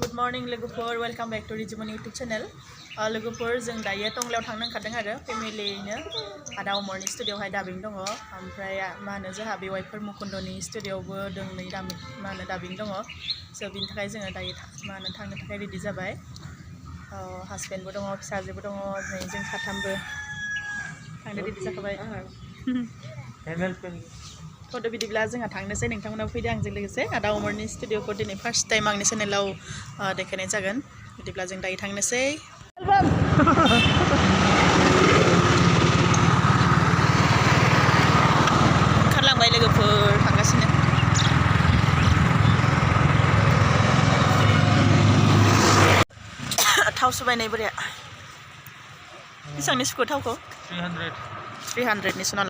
Good morning लोगोफोर welcome back to Riju Moni YouTube channel. लोगोफोर जों दायो टंलायाव थांनो ओंखारदों आरो फेमिलियैनो आदा उमरनि स्टुडिअ'आवहाय डाबिं दङ ओमफ्राय मा होनो जोंहा बेवाइफोर मुकुन्दनि स्टुडिअ'आवबो दोंनै मा होनो डाबिं दङ स' बिनि थाखाय जोङो दायो मा होनो थांनो थाखाय रेडि जाबाय हासबेन्डबो दङ फिसाजोबो दङ नै जों साथामबो थांनो रेडि जाखाबाय फट' बिदिब्ला जोंहा थांनोसै नोंथांमोनाबो फैदो आंजों लोगोसे आदा उमरनि स्टुडिअ'खौ दिनै फार्स्ट टाइम आंनि चेनेलाव देखायनाय जागोन बिदिब्ला जों दायो थांनोसै ओंखारलांबाय लोगोफोर थांगासिनो थाव सुबायनाय बोराया बेसेबांनि सुखो थावखौ 300नि सुना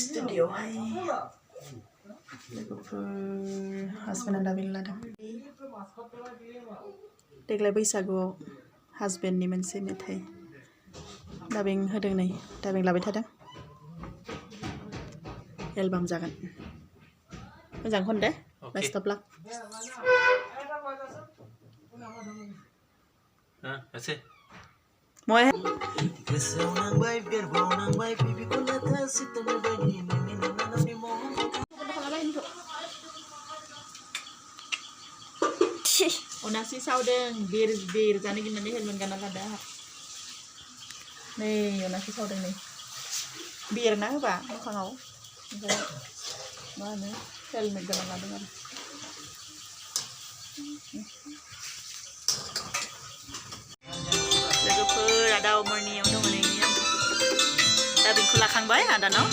स्टुडिअ'आवहाय लोगोफोर हासबेन्डआ डाबिं लादों देग्लाय बैसागुआव हासबेन्डनि मोनसे मेथाइ डाबिं होदों नै डाबिं लाबाय थादों एलबाम जागोन मोजां खन the best of luck Moi Onasi saudeng bir jani gimana helmen kana lada nih onasi saudeng nih bir na ba mokhangau mana helmen kana lada लोगोफोर आदा उमरनियाव दङ नै डाबिंखौ लाखांबाय आदानाव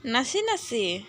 Nasi